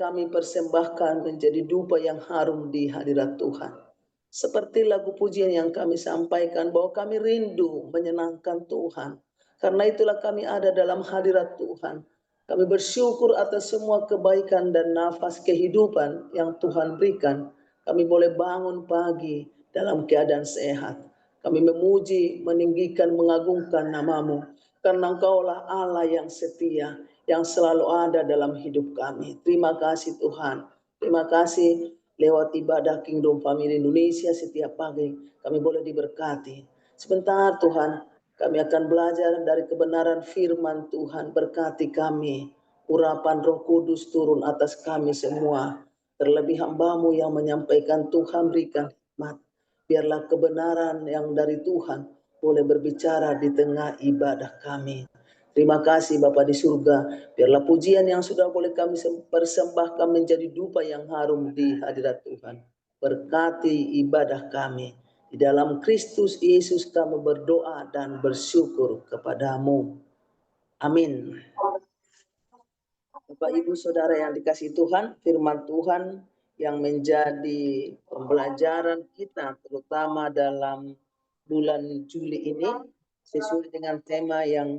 kami persembahkan menjadi dupa yang harum di hadirat Tuhan. Seperti lagu pujian yang kami sampaikan bahwa kami rindu menyenangkan Tuhan. Karena itulah kami ada dalam hadirat Tuhan. Kami bersyukur atas semua kebaikan dan nafas kehidupan yang Tuhan berikan. Kami boleh bangun pagi dalam keadaan sehat. Kami memuji, meninggikan, mengagungkan nama-Mu. Karena Engkaulah Allah yang setia, yang selalu ada dalam hidup kami. Terima kasih Tuhan. Terima kasih lewat ibadah Kingdom Family Indonesia setiap pagi kami boleh diberkati. Sebentar Tuhan, kami akan belajar dari kebenaran firman Tuhan. Berkati kami, urapan Roh Kudus turun atas kami semua. Terlebih hamba-Mu yang menyampaikan, Tuhan berikan hikmat. Biarlah kebenaran yang dari Tuhan boleh berbicara di tengah ibadah kami. Terima kasih Bapa di surga. Biarlah pujian yang sudah boleh kami persembahkan menjadi dupa yang harum di hadirat Tuhan. Berkati ibadah kami. Di dalam Kristus Yesus kami berdoa dan bersyukur kepadamu. Amin. Bapak Ibu Saudara yang dikasihi Tuhan, firman Tuhan yang menjadi pembelajaran kita terutama dalam bulan Juli ini sesuai dengan tema yang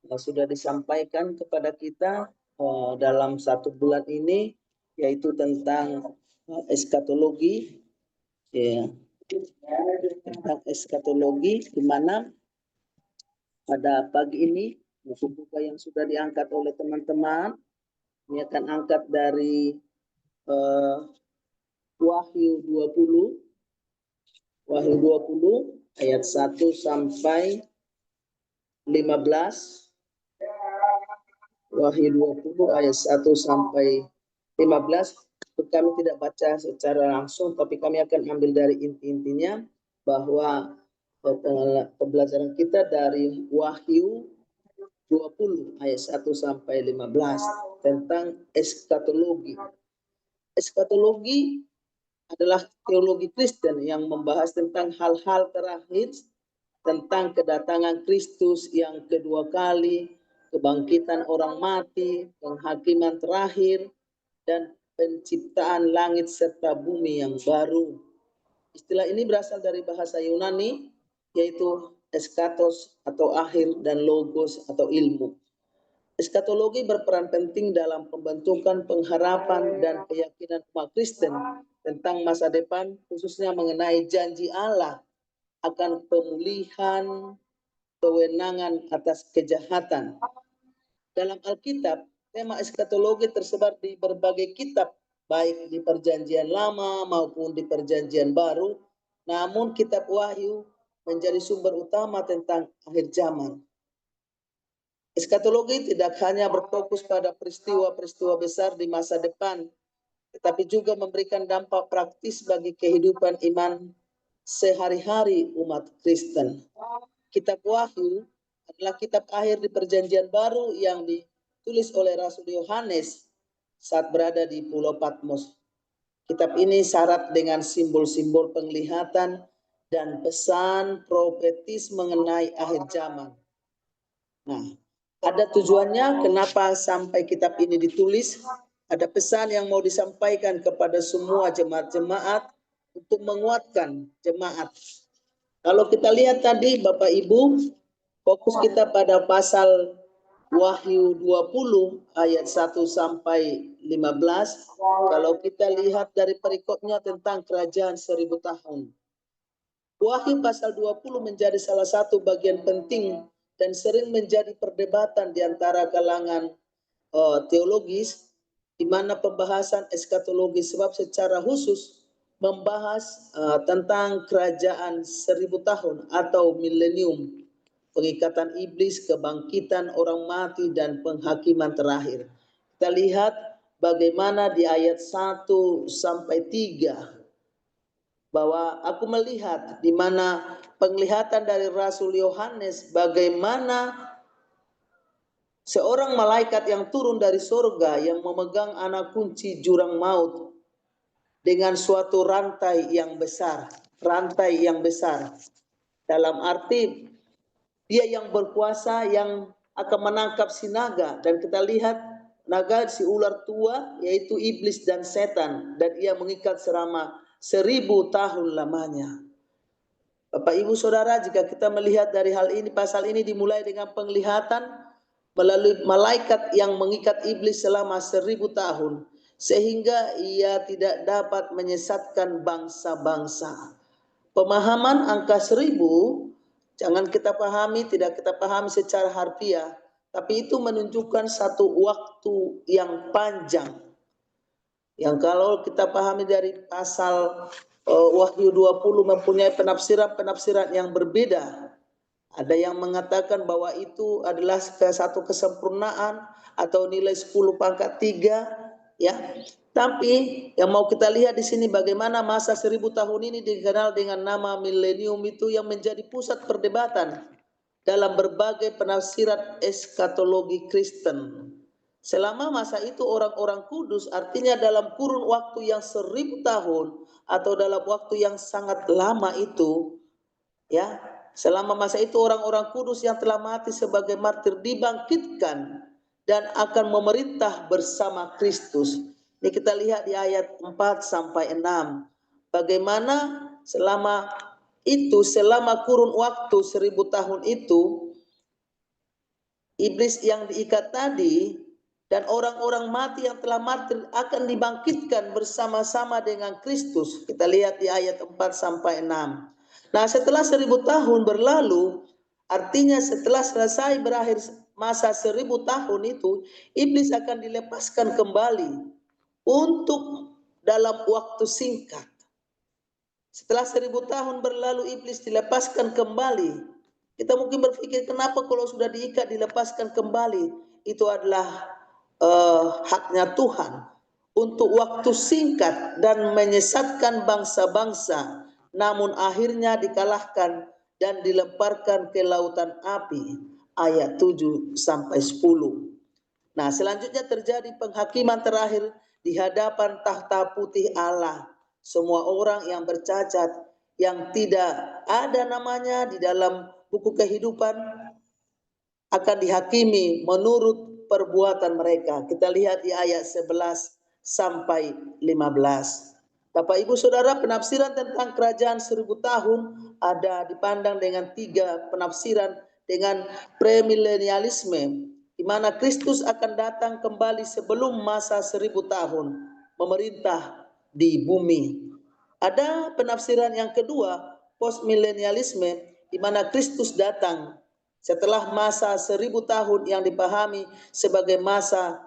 sudah disampaikan kepada kita dalam satu bulan ini, yaitu tentang eskatologi, ya, tentang eskatologi, di mana pada pagi ini buku-buku yang sudah diangkat oleh teman-teman ini akan angkat dari Wahyu 20 ayat 1 sampai 15. Wahyu 20 ayat 1 sampai 15. Kami tidak baca secara langsung, tapi kami akan ambil dari inti-intinya bahwa pembelajaran kita dari Wahyu 20 ayat 1 sampai 15 tentang eskatologi. Eskatologi adalah teologi Kristen yang membahas tentang hal-hal terakhir, tentang kedatangan Kristus yang kedua kali, kebangkitan orang mati, penghakiman terakhir, dan penciptaan langit serta bumi yang baru. Istilah ini berasal dari bahasa Yunani, yaitu eskatos atau akhir dan logos atau ilmu. Eskatologi berperan penting dalam pembentukan pengharapan dan keyakinan umat Kristen tentang masa depan, khususnya mengenai janji Allah akan pemulihan kewenangan atas kejahatan. Dalam Alkitab, tema eskatologi tersebar di berbagai kitab, baik di Perjanjian Lama maupun di Perjanjian Baru. Namun kitab Wahyu menjadi sumber utama tentang akhir zaman. Eskatologi tidak hanya berfokus pada peristiwa-peristiwa besar di masa depan, tetapi juga memberikan dampak praktis bagi kehidupan iman sehari-hari umat Kristen. Kitab Wahyu adalah kitab akhir di Perjanjian Baru yang ditulis oleh Rasul Yohanes saat berada di Pulau Patmos. Kitab ini syarat dengan simbol-simbol penglihatan dan pesan profetis mengenai akhir zaman. Nah, ada tujuannya kenapa sampai kitab ini ditulis. Ada pesan yang mau disampaikan kepada semua jemaat-jemaat untuk menguatkan jemaat. Kalau kita lihat tadi Bapak Ibu, fokus kita pada pasal Wahyu 20 ayat 1 sampai 15. Kalau kita lihat dari perikopnya tentang kerajaan 1000 tahun. Wahyu pasal 20 menjadi salah satu bagian penting dan sering menjadi perdebatan di antara kalangan teologis, di mana pembahasan eskatologi sebab secara khusus membahas tentang kerajaan 1000 tahun atau milenium, pengikatan iblis, kebangkitan orang mati, dan penghakiman terakhir. Kita lihat bagaimana di ayat 1 sampai 3 bahwa aku melihat di mana penglihatan dari Rasul Yohanes bagaimana seorang malaikat yang turun dari surga yang memegang anak kunci jurang maut dengan suatu rantai yang besar. Rantai yang besar. Dalam arti dia yang berkuasa yang akan menangkap si naga. Dan kita lihat naga si ular tua yaitu iblis dan setan, dan ia mengikat selama 1000 tahun lamanya. Bapak Ibu Saudara, jika kita melihat dari hal ini, pasal ini dimulai dengan penglihatan melalui malaikat yang mengikat iblis selama 1000 tahun, sehingga ia tidak dapat menyesatkan bangsa-bangsa. Pemahaman angka 1000 jangan kita pahami, tidak kita pahami secara harfiah, tapi itu menunjukkan satu waktu yang panjang. Yang kalau kita pahami dari pasal Wahyu 20 mempunyai penafsiran-penafsiran yang berbeda. Ada yang mengatakan bahwa itu adalah satu kesempurnaan atau nilai 10 pangkat 3, ya. Tapi yang mau kita lihat di sini bagaimana masa 1000 tahun ini dikenal dengan nama milenium itu yang menjadi pusat perdebatan dalam berbagai penafsiran eskatologi Kristen. Selama masa itu orang-orang kudus, artinya dalam kurun waktu yang 1000 tahun atau dalam waktu yang sangat lama itu, ya, selama masa itu orang-orang kudus yang telah mati sebagai martir dibangkitkan dan akan memerintah bersama Kristus. Ini kita lihat di ayat 4 sampai 6. Bagaimana selama itu, selama kurun waktu 1000 tahun itu, iblis yang diikat tadi dan orang-orang mati yang telah mati akan dibangkitkan bersama-sama dengan Kristus. Kita lihat di ayat 4 sampai 6. Nah, setelah 1000 tahun berlalu, artinya setelah selesai berakhir masa 1000 tahun itu, iblis akan dilepaskan kembali untuk dalam waktu singkat. Setelah 1000 tahun berlalu, iblis dilepaskan kembali. Kita mungkin berpikir, kenapa kalau sudah diikat dilepaskan kembali? Itu adalah haknya Tuhan untuk waktu singkat dan menyesatkan bangsa-bangsa, namun akhirnya dikalahkan dan dilemparkan ke lautan api. Ayat 7 sampai 10. Nah, selanjutnya terjadi penghakiman terakhir di hadapan tahta putih Allah. Semua orang yang bercacat, yang tidak ada namanya di dalam buku kehidupan, akan dihakimi menurut perbuatan mereka. Kita lihat di ayat 11 sampai 15. Bapak Ibu Saudara, penafsiran tentang kerajaan 1000 tahun ada dipandang dengan 3 penafsiran dengan premilenialisme, di mana Kristus akan datang kembali sebelum masa 1000 tahun memerintah di bumi. Ada penafsiran yang kedua, postmilenialisme, di mana Kristus datang setelah masa 1000 tahun yang dipahami sebagai masa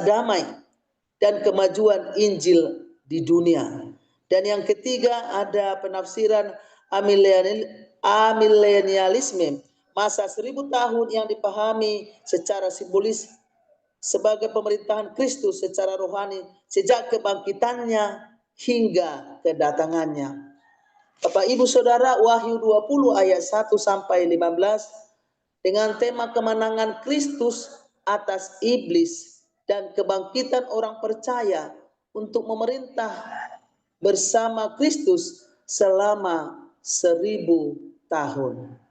damai dan kemajuan Injil di dunia. Dan yang ketiga ada penafsiran amilenialisme, masa 1000 tahun yang dipahami secara simbolis sebagai pemerintahan Kristus secara rohani sejak kebangkitannya hingga kedatangannya. Bapak Ibu Saudara, Wahyu 20 ayat 1 sampai 15 dengan tema kemenangan Kristus atas iblis dan kebangkitan orang percaya untuk memerintah bersama Kristus selama 1000 tahun.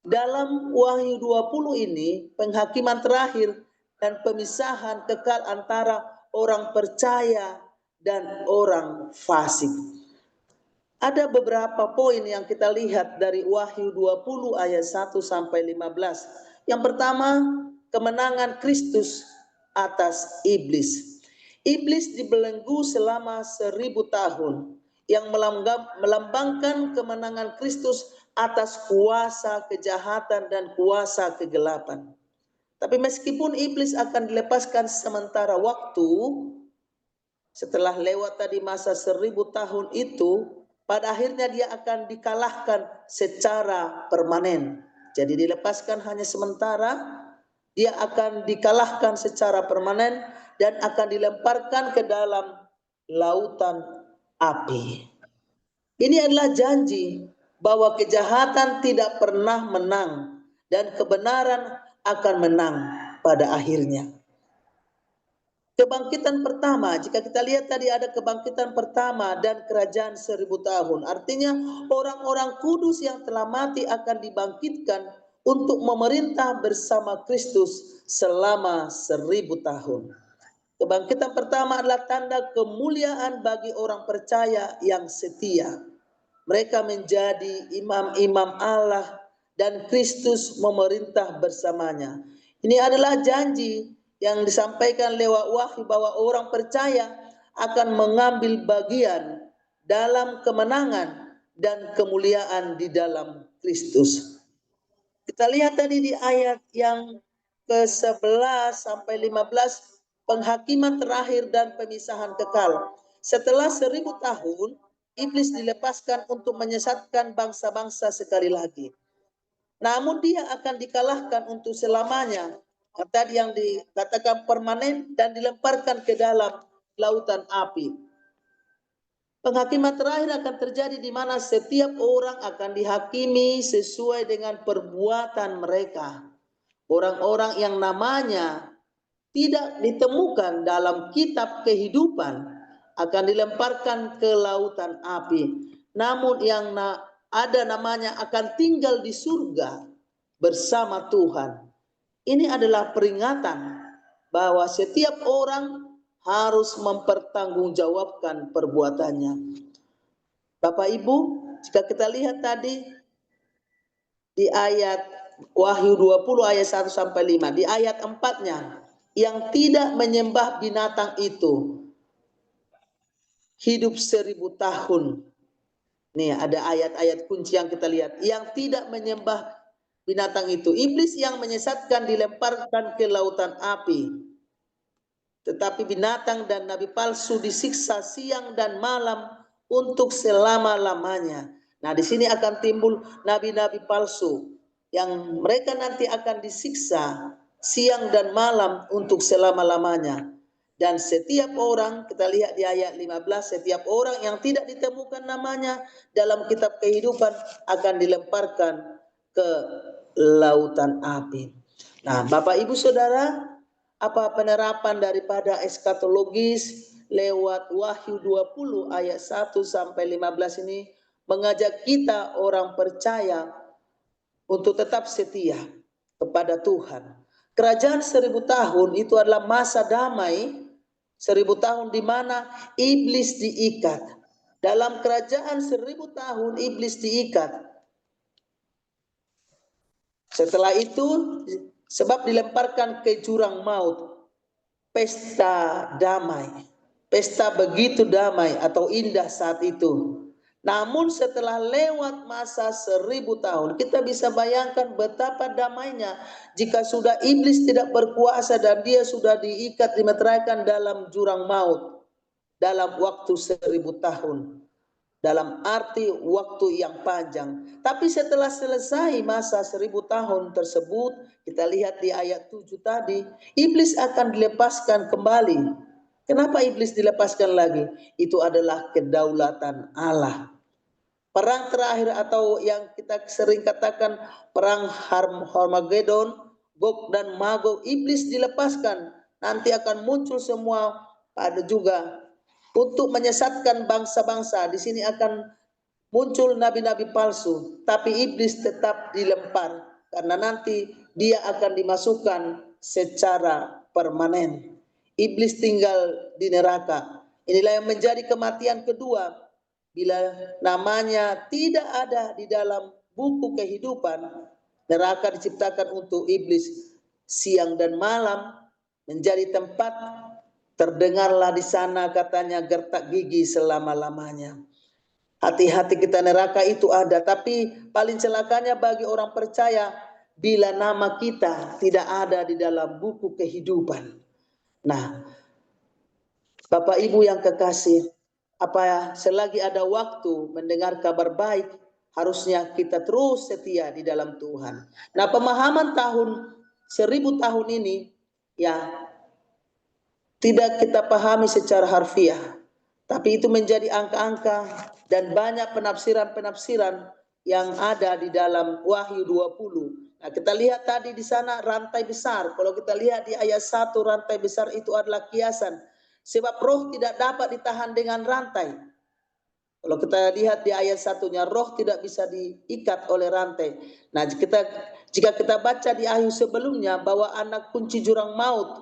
Dalam Wahyu 20 ini, penghakiman terakhir dan pemisahan kekal antara orang percaya dan orang fasik. Ada beberapa poin yang kita lihat dari Wahyu 20 ayat 1 sampai 15. Yang pertama, kemenangan Kristus atas iblis. Iblis dibelenggu selama 1000 tahun yang melambangkan kemenangan Kristus atas kuasa kejahatan dan kuasa kegelapan. Tapi meskipun iblis akan dilepaskan sementara waktu, setelah lewat tadi masa 1000 tahun itu, pada akhirnya dia akan dikalahkan secara permanen. Jadi dilepaskan hanya sementara, dia akan dikalahkan secara permanen dan akan dilemparkan ke dalam lautan api. Ini adalah janji bahwa kejahatan tidak pernah menang dan kebenaran akan menang pada akhirnya. Kebangkitan pertama, jika kita lihat tadi ada kebangkitan pertama dan kerajaan 1000 tahun. Artinya orang-orang kudus yang telah mati akan dibangkitkan untuk memerintah bersama Kristus selama 1000 tahun. Kebangkitan pertama adalah tanda kemuliaan bagi orang percaya yang setia. Mereka menjadi imam-imam Allah dan Kristus memerintah bersamanya. Ini adalah janji yang disampaikan lewat wahyu bahwa orang percaya akan mengambil bagian dalam kemenangan dan kemuliaan di dalam Kristus. Kita lihat tadi di ayat yang ke-11 sampai 15, penghakiman terakhir dan pemisahan kekal. Setelah 1000 tahun, iblis dilepaskan untuk menyesatkan bangsa-bangsa sekali lagi. Namun dia akan dikalahkan untuk selamanya. Tadi yang dikatakan permanen dan dilemparkan ke dalam lautan api. Penghakiman terakhir akan terjadi di mana setiap orang akan dihakimi sesuai dengan perbuatan mereka. Orang-orang yang namanya tidak ditemukan dalam kitab kehidupan akan dilemparkan ke lautan api. Namun yang ada namanya akan tinggal di surga bersama Tuhan. Ini adalah peringatan bahwa setiap orang harus mempertanggungjawabkan perbuatannya. Bapak Ibu, jika kita lihat tadi di ayat Wahyu 20 ayat 1 sampai 5, di ayat 4-nya, yang tidak menyembah binatang itu hidup 1000 tahun. Nih ada ayat-ayat kunci yang kita lihat. Yang tidak menyembah binatang itu, iblis yang menyesatkan dilemparkan ke lautan api. Tetapi binatang dan nabi palsu disiksa siang dan malam untuk selama-lamanya. Nah, di sini akan timbul nabi-nabi palsu yang mereka nanti akan disiksa siang dan malam untuk selama-lamanya. Dan setiap orang, kita lihat di ayat 15, setiap orang yang tidak ditemukan namanya dalam kitab kehidupan akan dilemparkan ke lautan api. Nah, Bapak Ibu Saudara, apa penerapan daripada eskatologis lewat Wahyu 20 ayat 1 sampai 15 ini mengajak kita orang percaya untuk tetap setia kepada Tuhan. Kerajaan 1000 tahun itu adalah masa damai 1000 tahun di mana iblis diikat. Dalam kerajaan 1000 tahun iblis diikat. Setelah itu sebab dilemparkan ke jurang maut, pesta damai, pesta begitu damai atau indah saat itu. Namun setelah lewat masa 1000 tahun, kita bisa bayangkan betapa damainya jika sudah iblis tidak berkuasa dan dia sudah diikat, dimeteraikan dalam jurang maut dalam waktu 1000 tahun. Dalam arti waktu yang panjang. Tapi setelah selesai masa 1000 tahun tersebut, kita lihat di ayat 7 tadi, iblis akan dilepaskan kembali. Kenapa iblis dilepaskan lagi? Itu adalah kedaulatan Allah. Perang terakhir atau yang kita sering katakan perang Harmagedon, Gog dan Magog, iblis dilepaskan. Nanti akan muncul semua pada juga untuk menyesatkan bangsa-bangsa. Di sini akan muncul nabi-nabi palsu, tapi iblis tetap dilempar karena nanti dia akan dimasukkan secara permanen. Iblis tinggal di neraka. Inilah yang menjadi kematian kedua. Bila namanya tidak ada di dalam buku kehidupan, neraka diciptakan untuk iblis siang dan malam menjadi tempat. Terdengarlah di sana katanya gertak gigi selama-lamanya. Hati-hati kita, neraka itu ada, tapi paling celakanya bagi orang percaya bila nama kita tidak ada di dalam buku kehidupan. Nah, Bapak Ibu yang kekasih, selagi ada waktu mendengar kabar baik, harusnya kita terus setia di dalam Tuhan. Nah, pemahaman tahun 1000 tahun ini ya tidak kita pahami secara harfiah, tapi itu menjadi angka-angka dan banyak penafsiran-penafsiran yang ada di dalam Wahyu 20. Nah, kita lihat tadi di sana rantai besar. Kalau kita lihat di ayat 1, rantai besar itu adalah kiasan. Sebab roh tidak dapat ditahan dengan rantai. Kalau kita lihat di ayat satunya, roh tidak bisa diikat oleh rantai. Nah, jika kita baca di ayat sebelumnya bahwa anak kunci jurang maut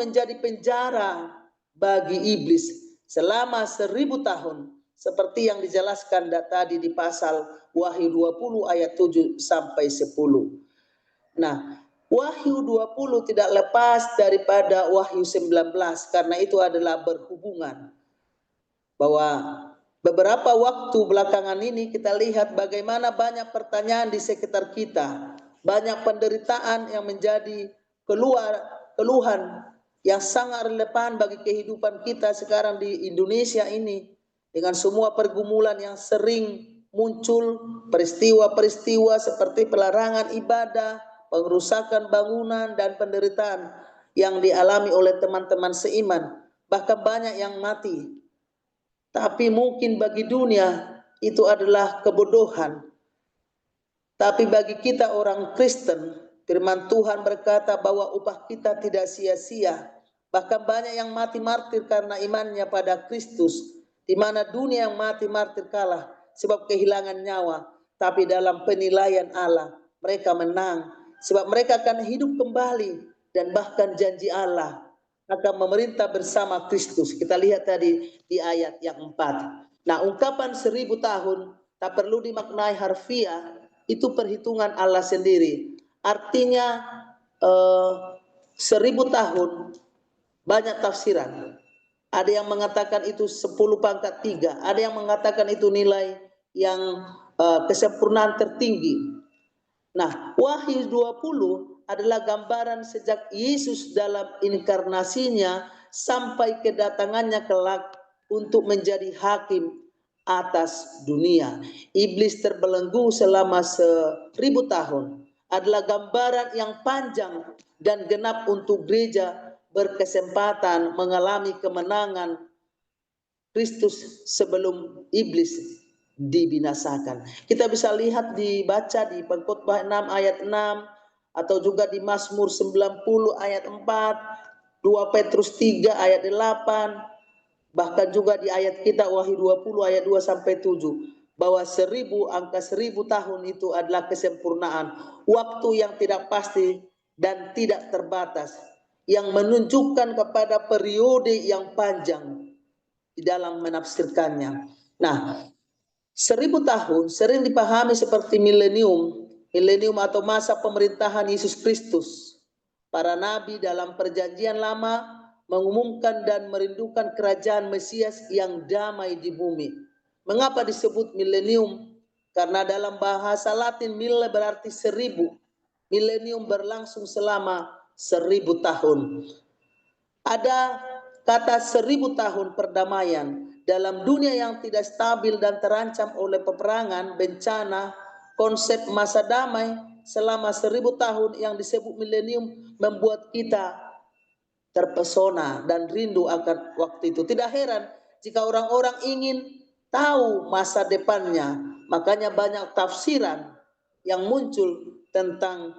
menjadi penjara bagi iblis selama 1000 tahun. Seperti yang dijelaskan tadi di pasal Wahyu 20 ayat 7 sampai 10. Nah, Wahyu 20 tidak lepas daripada Wahyu 19 karena itu adalah berhubungan. Bahwa beberapa waktu belakangan ini kita lihat bagaimana banyak pertanyaan di sekitar kita. Banyak penderitaan yang menjadi keluhan yang sangat relevan bagi kehidupan kita sekarang di Indonesia ini. Dengan semua pergumulan yang sering muncul, peristiwa-peristiwa seperti pelarangan ibadah, pengerusakan bangunan, dan penderitaan yang dialami oleh teman-teman seiman. Bahkan banyak yang mati. Tapi mungkin bagi dunia itu adalah kebodohan. Tapi bagi kita orang Kristen, firman Tuhan berkata bahwa upah kita tidak sia-sia. Bahkan banyak yang mati martir karena imannya pada Kristus. Di mana dunia yang mati martir kalah sebab kehilangan nyawa. Tapi dalam penilaian Allah mereka menang. Sebab mereka akan hidup kembali. Dan bahkan janji Allah akan memerintah bersama Kristus. Kita lihat tadi di ayat yang 4. Nah, ungkapan 1000 tahun tak perlu dimaknai harfiah, itu perhitungan Allah sendiri. Artinya 1000 tahun banyak tafsiran. Ada yang mengatakan itu 10 pangkat 3, ada yang mengatakan itu nilai yang kesempurnaan tertinggi. Nah, Wahyu 20 adalah gambaran sejak Yesus dalam inkarnasinya sampai kedatangannya kelak untuk menjadi hakim atas dunia. Iblis terbelenggu selama 1000 tahun adalah gambaran yang panjang dan genap untuk gereja berkesempatan mengalami kemenangan Kristus sebelum iblis dibinasakan. Kita bisa lihat dibaca di Pengkhotbah 6 ayat 6 atau juga di Mazmur 90 ayat 4, 2 Petrus 3 ayat 8, bahkan juga di ayat kita Wahyu 20 ayat 2 sampai 7 bahwa angka 1000 tahun itu adalah kesempurnaan, waktu yang tidak pasti dan tidak terbatas, yang menunjukkan kepada periode yang panjang di dalam menafsirkannya. Nah, 1000 tahun sering dipahami seperti milenium atau masa pemerintahan Yesus Kristus. Para nabi dalam perjanjian lama mengumumkan dan merindukan kerajaan Mesias yang damai di bumi. Mengapa disebut milenium? Karena dalam bahasa Latin mille berarti 1000. Milenium berlangsung selama 1000 tahun. Ada kata 1000 tahun perdamaian. Dalam dunia yang tidak stabil dan terancam oleh peperangan, bencana, konsep masa damai selama 1000 tahun yang disebut milenium membuat kita terpesona dan rindu akan waktu itu. Tidak heran jika orang-orang ingin tahu masa depannya. Makanya banyak tafsiran yang muncul tentang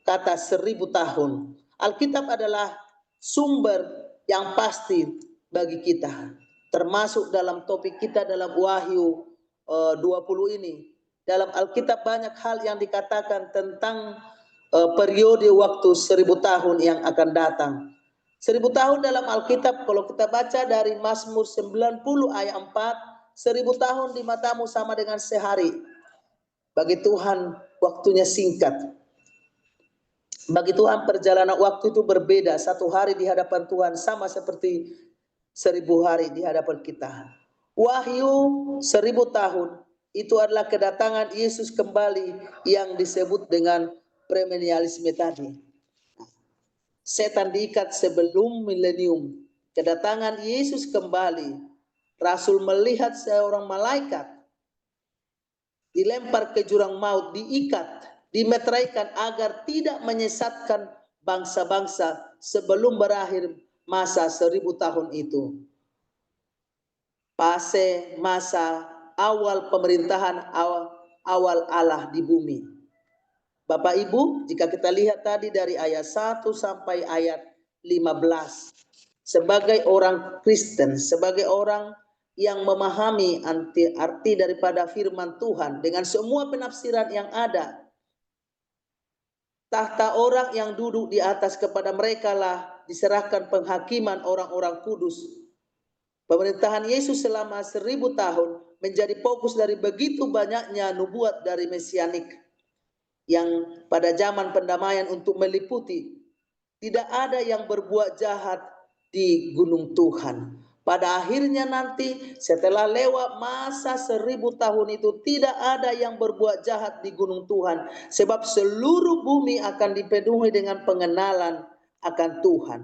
kata 1000 tahun. Alkitab adalah sumber yang pasti bagi kita. Termasuk dalam topik kita dalam Wahyu 20 ini. Dalam Alkitab banyak hal yang dikatakan tentang periode waktu 1000 tahun yang akan datang. 1000 tahun dalam Alkitab kalau kita baca dari Mazmur 90 ayat 4, 1000 tahun di matamu sama dengan sehari. Bagi Tuhan waktunya singkat. Bagi Tuhan perjalanan waktu itu berbeda. 1 hari di hadapan Tuhan sama seperti 1000 hari di hadapan kita. Wahyu 1000 tahun itu adalah kedatangan Yesus kembali yang disebut dengan premilenialisme tadi. Setan diikat sebelum milenium. Kedatangan Yesus kembali. Rasul melihat seorang malaikat dilempar ke jurang maut, diikat, dimeteraikan agar tidak menyesatkan bangsa-bangsa sebelum berakhir masa 1000 tahun itu. Fase masa awal pemerintahan awal Allah di bumi. Bapak Ibu, jika kita lihat tadi dari ayat 1 sampai ayat 15. Sebagai orang Kristen, sebagai orang yang memahami arti daripada firman Tuhan dengan semua penafsiran yang ada. Tahta orang yang duduk di atas, kepada mereka lah diserahkan penghakiman orang-orang kudus. Pemerintahan Yesus selama 1000 tahun menjadi fokus dari begitu banyaknya nubuat dari mesianik yang pada zaman pendamaian untuk meliputi tidak ada yang berbuat jahat di gunung Tuhan. Pada akhirnya nanti setelah lewat masa 1000 tahun itu tidak ada yang berbuat jahat di gunung Tuhan. Sebab seluruh bumi akan dipenuhi dengan pengenalan akan Tuhan.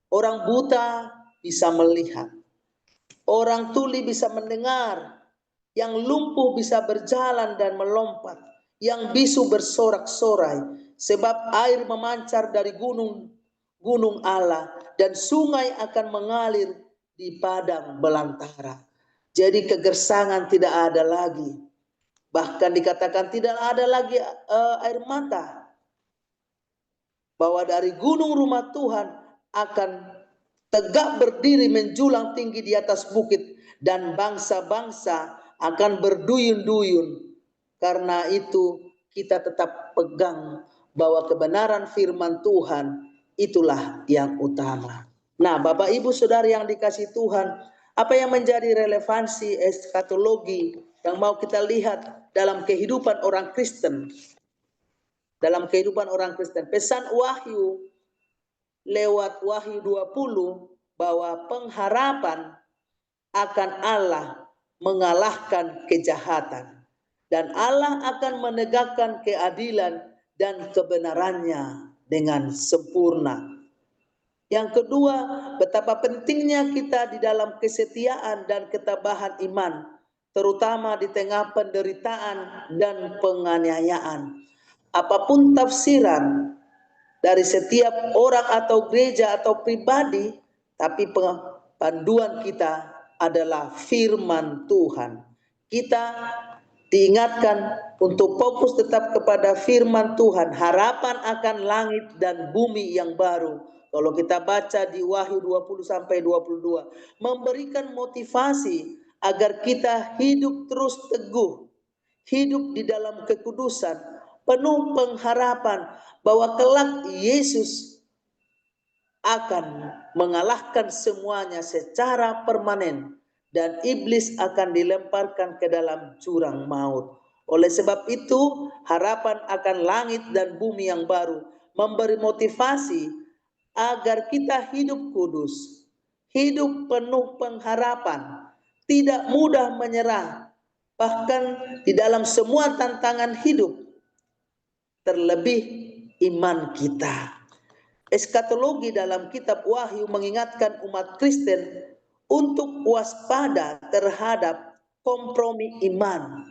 Orang buta bisa melihat. Orang tuli bisa mendengar. Yang lumpuh bisa berjalan dan melompat. Yang bisu bersorak-sorai. Sebab air memancar dari gunung Allah, dan sungai akan mengalir di padang belantara. Jadi kegersangan tidak ada lagi. Bahkan dikatakan tidak ada lagi air mata. Bahwa dari gunung rumah Tuhan akan tegak berdiri menjulang tinggi di atas bukit, dan bangsa-bangsa akan berduyun-duyun. Karena itu kita tetap pegang bahwa kebenaran firman Tuhan itulah yang utama. Nah, Bapak Ibu Saudara yang dikasihi Tuhan, apa yang menjadi relevansi eskatologi yang mau kita lihat dalam kehidupan orang Kristen? Dalam kehidupan orang Kristen, pesan Wahyu lewat Wahyu 20 bahwa pengharapan akan Allah mengalahkan kejahatan, dan Allah akan menegakkan keadilan dan kebenarannya dengan sempurna. Yang kedua, betapa pentingnya kita di dalam kesetiaan dan ketabahan iman, terutama di tengah penderitaan dan penganiayaan. Apapun tafsiran dari setiap orang atau gereja atau pribadi, tapi panduan kita adalah firman Tuhan. Kita diingatkan untuk fokus tetap kepada firman Tuhan, harapan akan langit dan bumi yang baru. Kalau kita baca di Wahyu 20 sampai 22, memberikan motivasi agar kita hidup terus teguh, hidup di dalam kekudusan, penuh pengharapan bahwa kelak Yesus akan mengalahkan semuanya secara permanen, dan iblis akan dilemparkan ke dalam jurang maut. Oleh sebab itu, harapan akan langit dan bumi yang baru memberi motivasi agar kita hidup kudus, hidup penuh pengharapan, tidak mudah menyerah, bahkan di dalam semua tantangan hidup, terlebih iman kita. Eskatologi dalam kitab Wahyu mengingatkan umat Kristen untuk waspada terhadap kompromi iman,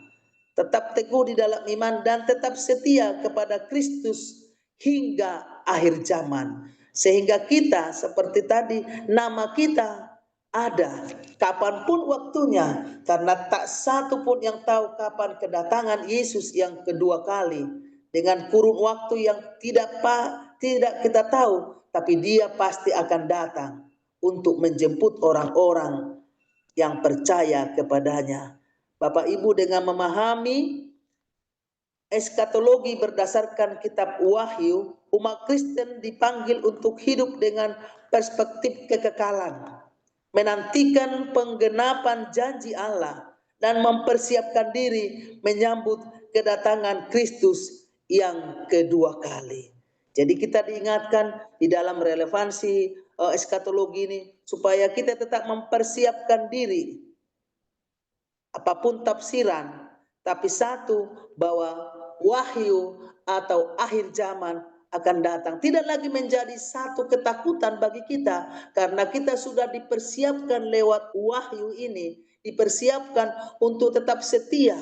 tetap teguh di dalam iman dan tetap setia kepada Kristus hingga akhir zaman. Sehingga kita seperti tadi, nama kita ada kapanpun waktunya, karena tak satu pun yang tahu kapan kedatangan Yesus yang kedua kali, dengan kurun waktu yang tidak kita tahu, tapi dia pasti akan datang untuk menjemput orang-orang yang percaya kepadanya. Bapak Ibu, dengan memahami eskatologi berdasarkan kitab Wahyu, umat Kristen dipanggil untuk hidup dengan perspektif kekekalan, menantikan penggenapan janji Allah, dan mempersiapkan diri menyambut kedatangan Kristus yang kedua kali. Jadi kita diingatkan di dalam relevansi eskatologi ini supaya kita tetap mempersiapkan diri. Apapun tafsiran, tapi satu, bahwa wahyu atau akhir zaman akan datang. Tidak lagi menjadi satu ketakutan bagi kita, karena kita sudah dipersiapkan lewat wahyu ini, dipersiapkan untuk tetap setia.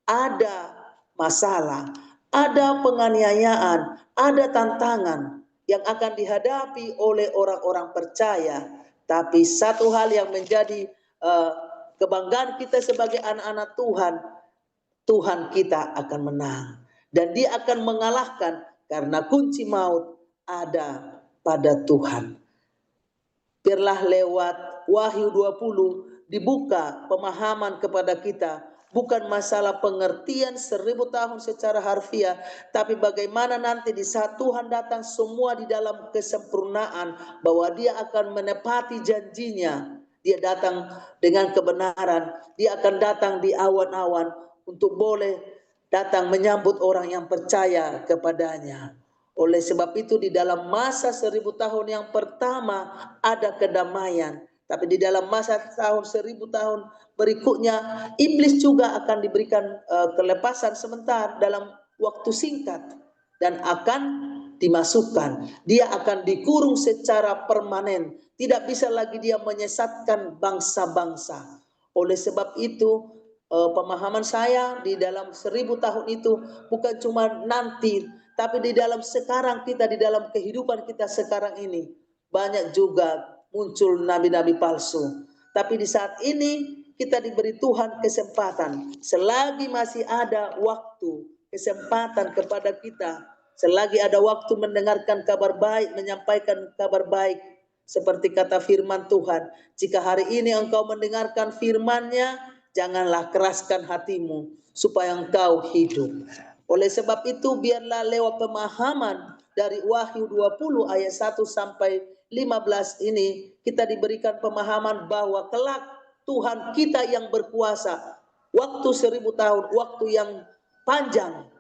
Ada masalah, ada penganiayaan, ada tantangan yang akan dihadapi oleh orang-orang percaya, tapi satu hal yang menjadi kebanggaan kita sebagai anak-anak Tuhan, Tuhan kita akan menang. Dan dia akan mengalahkan, karena kunci maut ada pada Tuhan. Biarlah lewat Wahyu 20 dibuka pemahaman kepada kita, bukan masalah pengertian 1000 tahun secara harfiah, tapi bagaimana nanti di saat Tuhan datang semua di dalam kesempurnaan, bahwa dia akan menepati janjinya. Dia datang dengan kebenaran, dia akan datang di awan-awan untuk boleh datang menyambut orang yang percaya kepadanya. Oleh sebab itu di dalam masa 1000 tahun yang pertama ada kedamaian. Tapi di dalam masa tahun 1000 tahun berikutnya, iblis juga akan diberikan kelepasan sebentar dalam waktu singkat dan akan dimasukkan. Dia akan dikurung secara permanen. Tidak bisa lagi dia menyesatkan bangsa-bangsa. Oleh sebab itu, pemahaman saya di dalam 1000 tahun itu bukan cuma nanti, tapi di dalam sekarang kita, di dalam kehidupan kita sekarang ini. Banyak juga muncul nabi-nabi palsu. Tapi di saat ini kita diberi Tuhan kesempatan. Selagi masih ada waktu, kesempatan kepada kita. Selagi ada waktu mendengarkan kabar baik, menyampaikan kabar baik. Seperti kata firman Tuhan, jika hari ini engkau mendengarkan firman-Nya, janganlah keraskan hatimu supaya engkau hidup. Oleh sebab itu biarlah lewat pemahaman dari Wahyu 20 ayat 1 sampai 15 ini kita diberikan pemahaman bahwa kelak Tuhan kita yang berkuasa. Waktu 1000 tahun, waktu yang panjang.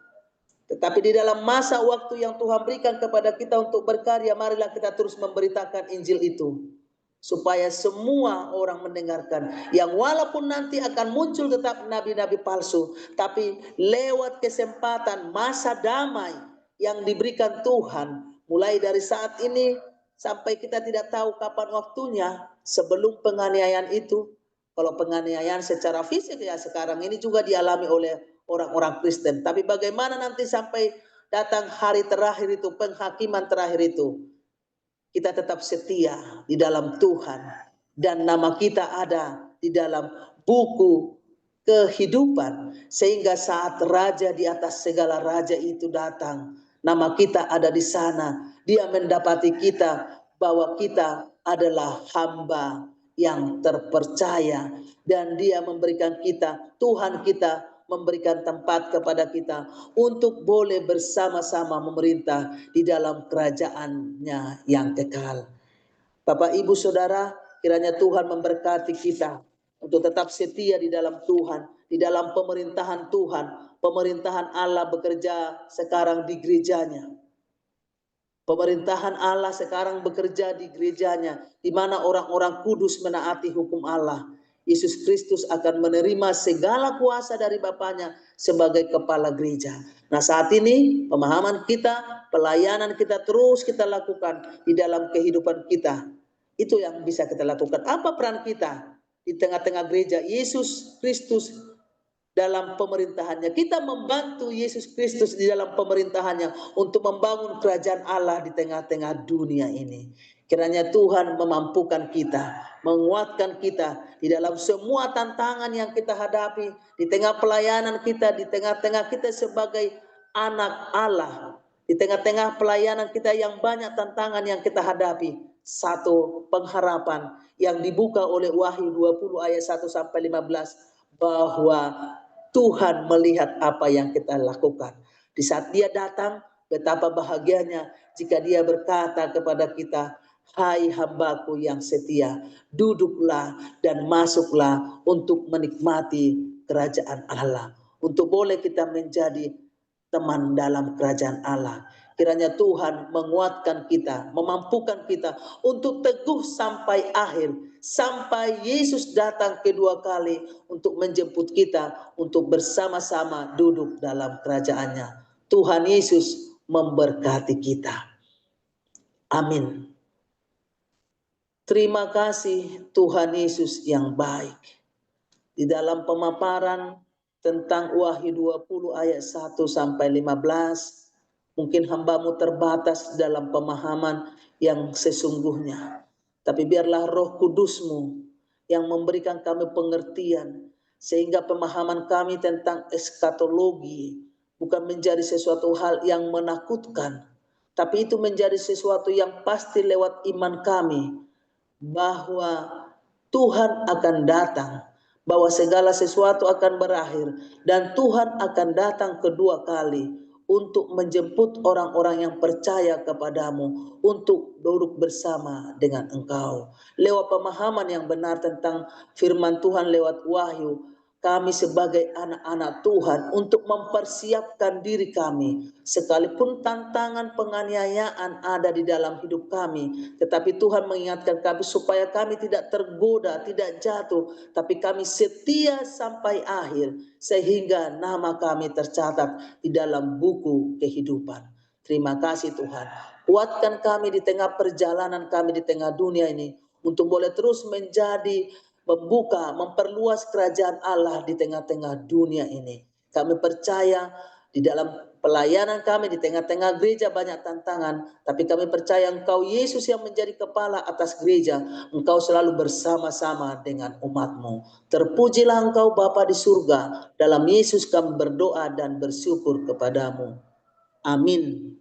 Tetapi di dalam masa waktu yang Tuhan berikan kepada kita untuk berkarya, marilah kita terus memberitakan Injil itu. Supaya semua orang mendengarkan. Yang walaupun nanti akan muncul tetap nabi-nabi palsu. Tapi lewat kesempatan masa damai yang diberikan Tuhan. Mulai dari saat ini sampai kita tidak tahu kapan waktunya. Sebelum penganiayaan itu. Kalau penganiayaan secara fisik ya sekarang ini juga dialami oleh orang-orang Kristen. Tapi bagaimana nanti sampai datang hari terakhir itu, penghakiman terakhir itu. Kita tetap setia di dalam Tuhan. Dan nama kita ada di dalam buku kehidupan. Sehingga saat Raja di atas segala raja itu datang, nama kita ada di sana. Dia mendapati kita bahwa kita adalah hamba yang terpercaya. Dan dia memberikan kita, Tuhan kita memberikan tempat kepada kita untuk boleh bersama-sama memerintah di dalam kerajaannya yang kekal. Bapak, Ibu, Saudara, kiranya Tuhan memberkati kita untuk tetap setia di dalam Tuhan, di dalam pemerintahan Tuhan. Pemerintahan Allah bekerja sekarang di gerejanya. Pemerintahan Allah sekarang bekerja di gerejanya, di mana orang-orang kudus menaati hukum Allah. Yesus Kristus akan menerima segala kuasa dari Bapaknya sebagai kepala gereja. Nah, saat ini pemahaman kita, pelayanan kita terus kita lakukan di dalam kehidupan kita. Itu yang bisa kita lakukan. Apa peran kita di tengah-tengah gereja Yesus Kristus dalam pemerintahannya? Kita membantu Yesus Kristus di dalam pemerintahannya untuk membangun kerajaan Allah di tengah-tengah dunia ini. Kiranya Tuhan memampukan kita, menguatkan kita di dalam semua tantangan yang kita hadapi, di tengah pelayanan kita, di tengah-tengah kita sebagai anak Allah, di tengah-tengah pelayanan kita yang banyak tantangan yang kita hadapi. Satu pengharapan yang dibuka oleh Wahyu 20 ayat 1 sampai 15 bahwa Tuhan melihat apa yang kita lakukan. Di saat Dia datang, betapa bahagianya jika Dia berkata kepada kita, hai hambaku yang setia, duduklah dan masuklah untuk menikmati kerajaan Allah. Untuk boleh kita menjadi teman dalam kerajaan Allah. Kiranya Tuhan menguatkan kita, memampukan kita untuk teguh sampai akhir. Sampai Yesus datang kedua kali untuk menjemput kita, untuk bersama-sama duduk dalam kerajaannya. Tuhan Yesus memberkati kita. Amin. Terima kasih Tuhan Yesus yang baik. Di dalam pemaparan tentang Wahyu 20 ayat 1 sampai 15, mungkin hambamu terbatas dalam pemahaman yang sesungguhnya. Tapi biarlah Roh Kudusmu yang memberikan kami pengertian, sehingga pemahaman kami tentang eskatologi bukan menjadi sesuatu hal yang menakutkan, tapi itu menjadi sesuatu yang pasti lewat iman kami, bahwa Tuhan akan datang, bahwa segala sesuatu akan berakhir, dan Tuhan akan datang kedua kali untuk menjemput orang-orang yang percaya kepadamu untuk duduk bersama dengan engkau. Lewat pemahaman yang benar tentang firman Tuhan lewat wahyu, kami sebagai anak-anak Tuhan untuk mempersiapkan diri kami, sekalipun tantangan penganiayaan ada di dalam hidup kami, tetapi Tuhan mengingatkan kami supaya kami tidak tergoda, tidak jatuh, tapi kami setia sampai akhir, sehingga nama kami tercatat di dalam buku kehidupan. Terima kasih Tuhan. Kuatkan kami di tengah perjalanan kami di tengah dunia ini, untuk boleh terus menjadi membuka, memperluas kerajaan Allah di tengah-tengah dunia ini. Kami percaya di dalam pelayanan kami di tengah-tengah gereja banyak tantangan, tapi kami percaya Engkau Yesus yang menjadi kepala atas gereja, Engkau selalu bersama-sama dengan umat-Mu. Terpujilah Engkau Bapa di surga, dalam Yesus kami berdoa dan bersyukur kepadamu. Amin.